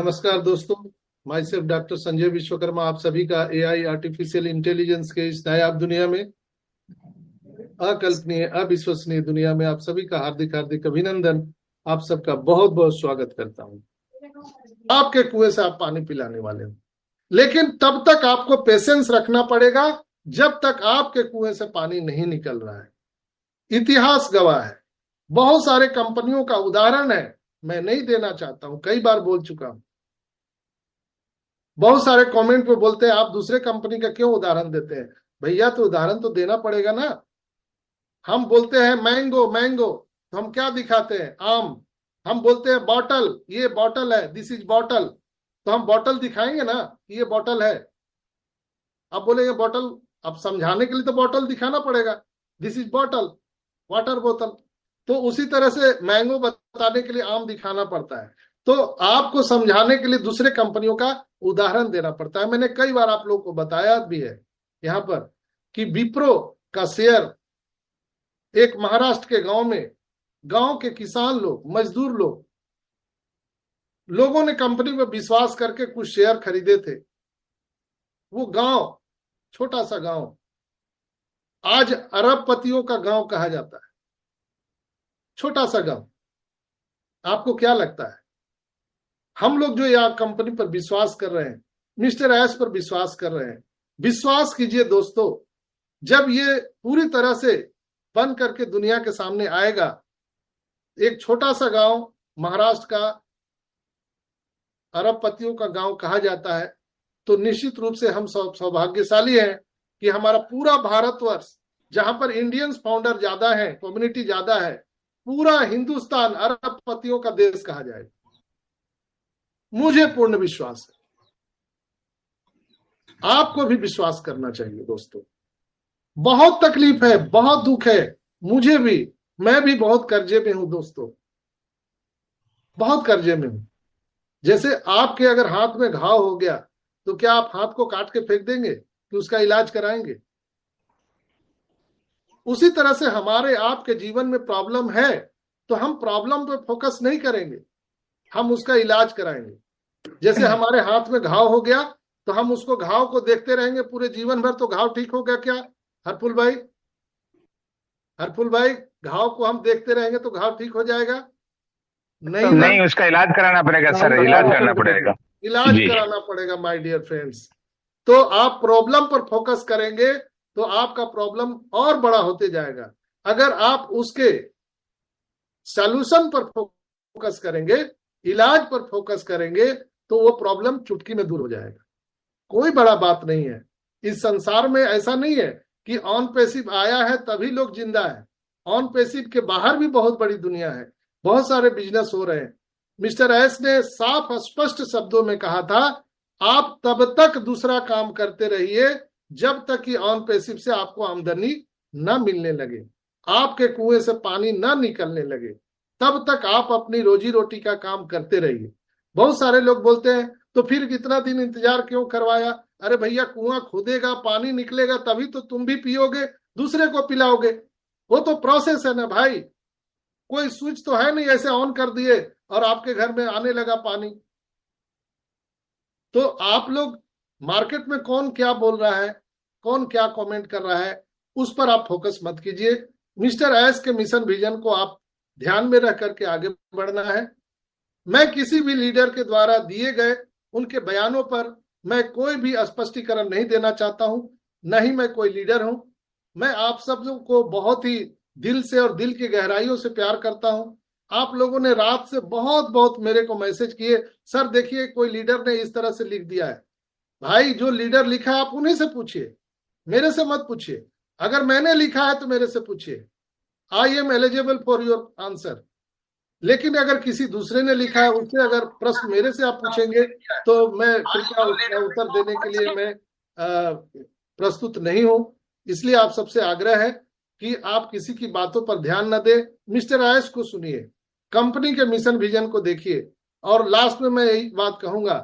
नमस्कार दोस्तों, my self doctor Sanjay Vishwakarma आप सभी का एआई आर्टिफिशियल इंटेलिजेंस के इस नायाब दुनिया में, अकल्पनीय अविश्वसनीय दुनिया में आप सभी का हार्दिक हार्दिक अभिनंदन। आप सबका बहुत बहुत स्वागत करता हूं। आपके कुएं से आप पानी पिलाने वाले हो, लेकिन तब तक आपको पेशेंस रखना पड़ेगा जब तक आपके कुएं से पानी नहीं निकल रहा है। इतिहास गवाह है, बहुत सारे कंपनियों का उदाहरण है, मैं नहीं देना चाहता हूं, कई बार बोल चुका हूं। बहुत सारे कमेंट पे बोलते हैं आप दूसरे कंपनी का क्यों उदाहरण देते हैं। भैया तो उदाहरण तो देना पड़ेगा ना। हम बोलते हैं मैंगो मैंगो, तो हम क्या दिखाते हैं? आम। हम बोलते हैं बॉटल, ये बॉटल है, दिस इज बॉटल, तो हम बॉटल दिखाएंगे ना कि ये बॉटल है। अब बोलेंगे बॉटल, अब समझाने के लिए तो बॉटल दिखाना पड़ेगा, दिस इज बॉटल, वाटर बोतल। तो उसी तरह से मैंगो बताने के लिए आम दिखाना पड़ता है। तो आपको समझाने के लिए दूसरे कंपनियों का उदाहरण देना पड़ता है। मैंने कई बार आप लोगों को बताया भी है यहाँ पर कि विप्रो का शेयर एक महाराष्ट्र के गांव में, गांव के किसान लोग, मजदूर लोगों ने कंपनी में विश्वास करके कुछ शेयर खरीदे थे। वो गांव, छोटा सा गांव, आज अरबपतियों का गांव कहा जाता है। छोटा सा गांव। आपको क्या लगता है? हम लोग जो यहाँ कंपनी पर विश्वास कर रहे हैं, मिस्टर एस पर विश्वास कर रहे हैं, विश्वास कीजिए दोस्तों, जब ये पूरी तरह से बन करके दुनिया के सामने आएगा, एक छोटा सा गांव महाराष्ट्र का, अरबपतियों का गांव कहा जाता है, तो निश्चित रूप से हम सौभाग्यशाली हैं कि हमारा पूरा भारतवर्ष, जहां पर इंडियंस फाउंडर ज्यादा है, कम्युनिटी ज्यादा है, पूरा हिंदुस्तान अरबपतियों का देश कहा जाएगा। मुझे पूर्ण विश्वास है, आपको भी विश्वास करना चाहिए दोस्तों। बहुत तकलीफ है, बहुत दुख है, मुझे भी, मैं भी बहुत कर्जे में हूं दोस्तों, बहुत कर्जे में हूं। जैसे आपके अगर हाथ में घाव हो गया तो क्या आप हाथ को काट के फेंक देंगे कि उसका इलाज कराएंगे? उसी तरह से हमारे आपके जीवन में प्रॉब्लम है तो हम प्रॉब्लम पे फोकस नहीं करेंगे, हम उसका इलाज कराएंगे। जैसे हमारे हाथ में घाव हो गया तो हम उसको घाव को देखते रहेंगे पूरे जीवन भर, तो घाव ठीक हो गया क्या? हरफुल भाई, हरफुल भाई, घाव को हम देखते रहेंगे तो घाव ठीक हो जाएगा? नहीं ना? नहीं, उसका इलाज कराना पड़ेगा सर, इलाज करना पड़ेगा। इलाज जी कराना पड़ेगा माय डियर फ्रेंड्स। तो आप प्रॉब्लम पर फोकस करेंगे तो आपका प्रॉब्लम और बड़ा होते जाएगा। अगर आप उसके सॉल्यूशन पर फोकस करेंगे, इलाज पर फोकस करेंगे, तो वो प्रॉब्लम चुटकी में दूर हो जाएगा। कोई बड़ा बात नहीं है। इस संसार में ऐसा नहीं है कि ऑन पैसिव आया है तभी लोग जिंदा है। ऑन पैसिव के बाहर भी बहुत बड़ी दुनिया है, बहुत सारे बिजनेस हो रहे हैं। मिस्टर एस ने साफ स्पष्ट शब्दों में कहा था, आप तब तक दूसरा काम करते रहिए जब तक कि ऑन पैसिव से आपको आमदनी न मिलने लगे, आपके कुएं से पानी न निकलने लगे, तब तक आप अपनी रोजी रोटी का काम करते रहिए। बहुत सारे लोग बोलते हैं तो फिर कितना दिन इंतजार क्यों करवाया? अरे भैया, कुआं खोदेगा, पानी निकलेगा, तभी तो तुम भी पियोगे, दूसरे को पिलाओगे। वो तो प्रोसेस है ना भाई। कोई स्विच तो है नहीं ऐसे ऑन कर दिए और आपके घर में आने लगा पानी। तो आप लोग, मार्केट में कौन क्या बोल रहा है, कौन क्या कमेंट कर रहा है, उस पर आप फोकस मत कीजिए। मिस्टर एस के मिशन विजन को आप ध्यान में रख करके आगे बढ़ना है। मैं किसी भी लीडर के द्वारा दिए गए उनके बयानों पर मैं कोई भी स्पष्टीकरण नहीं देना चाहता हूं, न ही मैं कोई लीडर हूं। मैं आप सब को बहुत ही दिल से और दिल की गहराइयों से प्यार करता हूं। आप लोगों ने रात से बहुत बहुत मेरे को मैसेज किए, सर देखिए कोई लीडर ने इस तरह से लिख दिया है। भाई, जो लीडर लिखा है आप उन्हीं से पूछिए, मेरे से मत पूछिए। अगर मैंने लिखा है तो मेरे से पूछिए, I am eligible for your answer. लेकिन अगर किसी दूसरे ने लिखा है, उससे अगर प्रश्न मेरे से आप पूछेंगे तो मैं कृपया उसका उत्तर देने के लिए मैं प्रस्तुत नहीं हूं। इसलिए आप सबसे आग्रह है कि आप किसी की बातों पर ध्यान न दें, मिस्टर आयस को सुनिए, कंपनी के मिशन विजन को देखिए। और लास्ट में मैं यही बात कहूंगा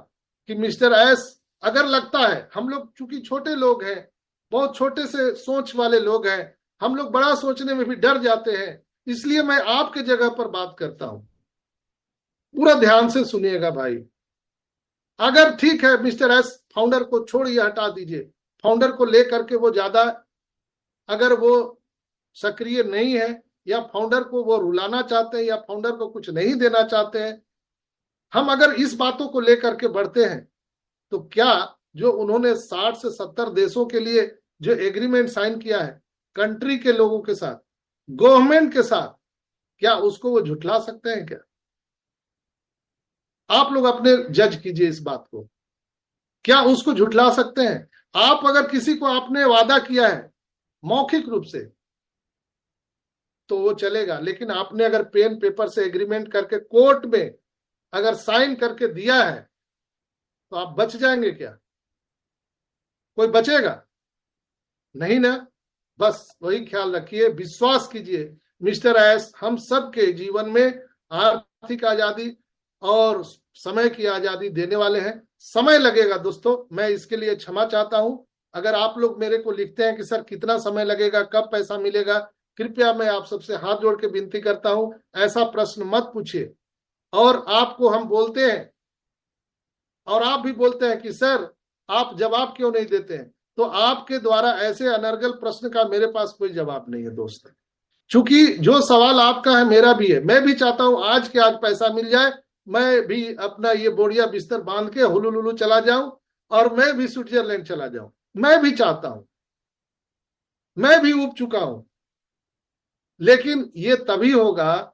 कि मिस्टर एस, अगर लगता है, हम लोग चूंकि छोटे लोग हैं, बहुत छोटे से सोच वाले लोग हैं, हम लोग बड़ा सोचने में भी डर जाते हैं, इसलिए मैं आपके जगह पर बात करता हूं। पूरा ध्यान से सुनिएगा भाई। अगर ठीक है मिस्टर एस, फाउंडर को छोड़िए, हटा दीजिए, फाउंडर को लेकर के वो ज्यादा अगर वो सक्रिय नहीं है, या फाउंडर को वो रुलाना चाहते हैं, या फाउंडर को कुछ नहीं देना चाहते हैं, हम अगर इस बातों को लेकर के बढ़ते हैं, तो क्या जो उन्होंने 60 से 70 देशों के लिए जो एग्रीमेंट साइन किया है कंट्री के लोगों के साथ, गवर्नमेंट के साथ, क्या उसको वो झुठला सकते हैं क्या? आप लोग अपने जज कीजिए इस बात को, क्या उसको झुठला सकते हैं? आप अगर किसी को आपने वादा किया है मौखिक रूप से तो वो चलेगा, लेकिन आपने अगर पेन पेपर से एग्रीमेंट करके कोर्ट में अगर साइन करके दिया है तो आप बच जाएंगे क्या? कोई बचेगा नहीं ना। बस वही ख्याल रखिए, विश्वास कीजिए मिस्टर एस हम सबके जीवन में आर्थिक आजादी और समय की आजादी देने वाले हैं। समय लगेगा दोस्तों, मैं इसके लिए क्षमा चाहता हूं। अगर आप लोग मेरे को लिखते हैं कि सर कितना समय लगेगा, कब पैसा मिलेगा, कृपया मैं आप सबसे हाथ जोड़ के विनती करता हूं, ऐसा प्रश्न मत पूछिए। और आपको हम बोलते हैं, और आप भी बोलते हैं कि सर आप जवाब क्यों नहीं देते हैं, तो आपके द्वारा ऐसे अनर्गल प्रश्न का मेरे पास कोई जवाब नहीं है दोस्त। चूंकि जो सवाल आपका है मेरा भी है, मैं भी चाहता हूं आज के आज पैसा मिल जाए, मैं भी अपना ये बोरिया बिस्तर बांध के हुलुलुलु चला जाऊं और मैं भी स्विट्जरलैंड चला जाऊं। मैं भी चाहता हूं, मैं भी उब चुका हूं, लेकिन ये तभी होगा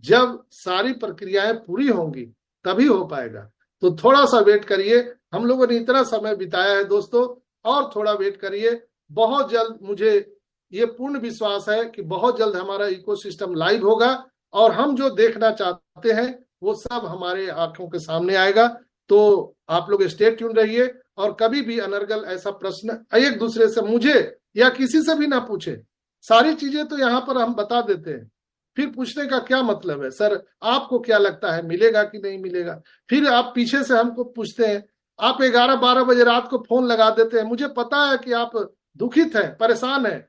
जब सारी प्रक्रियाएं पूरी होंगी, तभी हो पाएगा। तो थोड़ा सा वेट करिए, हम लोगों ने इतना समय बिताया है दोस्तों, और थोड़ा वेट करिए। बहुत जल्द मुझे ये पूर्ण विश्वास है कि बहुत जल्द हमारा इकोसिस्टम लाइव होगा, और हम जो देखना चाहते हैं वो सब हमारे आंखों के सामने आएगा। तो आप लोग स्टे ट्यून रहिए, और कभी भी अनर्गल ऐसा प्रश्न एक दूसरे से, मुझे या किसी से भी ना पूछे। सारी चीजें तो यहाँ पर हम बता देते हैं, फिर पूछने का क्या मतलब है? सर आपको क्या लगता है मिलेगा कि नहीं मिलेगा? फिर आप पीछे से हमको पूछते हैं, आप 11-12 बजे रात को फोन लगा देते हैं। मुझे पता है कि आप दुखित हैं, परेशान हैं,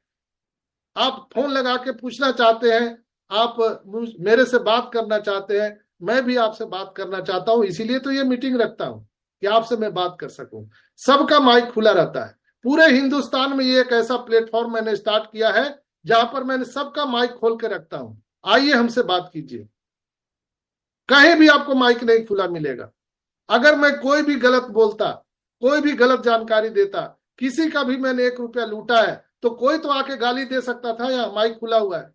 आप फोन लगा के पूछना चाहते हैं, आप मेरे से बात करना चाहते हैं, मैं भी आपसे बात करना चाहता हूं, इसीलिए तो ये मीटिंग रखता हूं कि आपसे मैं बात कर सकूं। सबका माइक खुला रहता है, पूरे हिंदुस्तान में ये एक ऐसा प्लेटफॉर्म मैंने स्टार्ट किया है जहां पर मैंने सबका माइक खोल के रखता हूं। आइए हमसे बात कीजिए, कहीं भी आपको माइक नहीं खुला मिलेगा। अगर मैं कोई भी गलत बोलता, कोई भी गलत जानकारी देता, किसी का भी मैंने 1 रुपया लूटा है, तो कोई तो आके गाली दे सकता था, या माइक खुला हुआ है।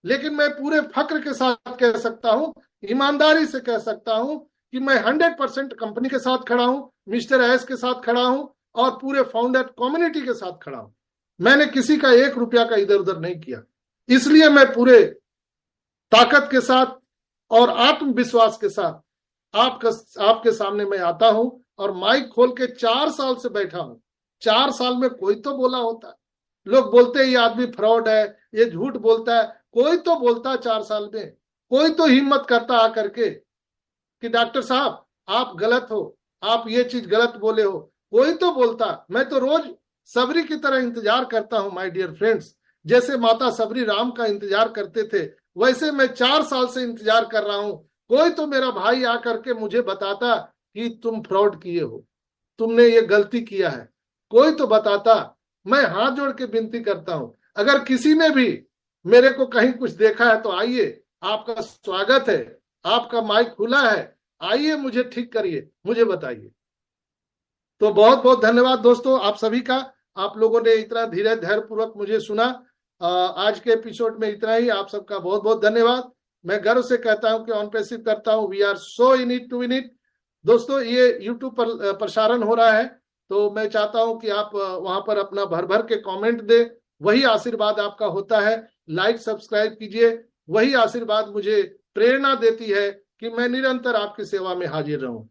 लेकिन मैं पूरे फक्र के साथ कह सकता हूं, ईमानदारी से कह सकता हूं कि मैं 100% कंपनी के साथ खड़ा हूं, मिस्टर एस के साथ खड़ा हूं, और पूरे फाउंडर कम्युनिटी के साथ खड़ा हूं। मैंने किसी का 1 रुपया का इधर उधर नहीं किया। इसलिए मैं पूरे ताकत के साथ और आत्मविश्वास के साथ आपके सामने मैं आता हूं, और माइक खोल के 4 साल से बैठा हूं। 4 साल में कोई तो बोला होता है, लोग बोलते हैं ये आदमी फ्रॉड है, ये झूठ बोलता है, कोई तो बोलता है 4 साल में, कोई तो हिम्मत करता आकर के कि डॉक्टर साहब आप गलत हो, आप ये चीज गलत बोले हो, कोई तो बोलता। मैं तो रोज सबरी की तरह इंतजार करता हूं माय डियर फ्रेंड्स। जैसे माता सबरी राम का इंतजार करते थे, वैसे मैं 4 साल से इंतजार कर रहा हूं। कोई तो मेरा भाई आकर के मुझे बताता कि तुम फ्रॉड किए हो, तुमने ये गलती किया है, कोई तो बताता। मैं हाथ जोड़ के विनती करता हूं, अगर किसी ने भी मेरे को कहीं कुछ देखा है तो आइए, आपका स्वागत है, आपका माइक खुला है, आइए मुझे ठीक करिए, मुझे बताइए। तो बहुत बहुत धन्यवाद दोस्तों आप सभी का, आप लोगों ने इतना धीरे धैर्य पूर्वक मुझे सुना। आज के एपिसोड में इतना ही, आप सबका बहुत बहुत धन्यवाद। मैं गर्व से कहता हूं कि ऑन पैसिव करता हूं, we are so in it to win it. दोस्तों ये यूट्यूब पर प्रसारण हो रहा है, तो मैं चाहता हूं कि आप वहां पर अपना भर भर के कमेंट दे, वही आशीर्वाद आपका होता है। लाइक सब्सक्राइब कीजिए, वही आशीर्वाद मुझे प्रेरणा देती है कि मैं निरंतर आपकी सेवा में हाजिर रहूं।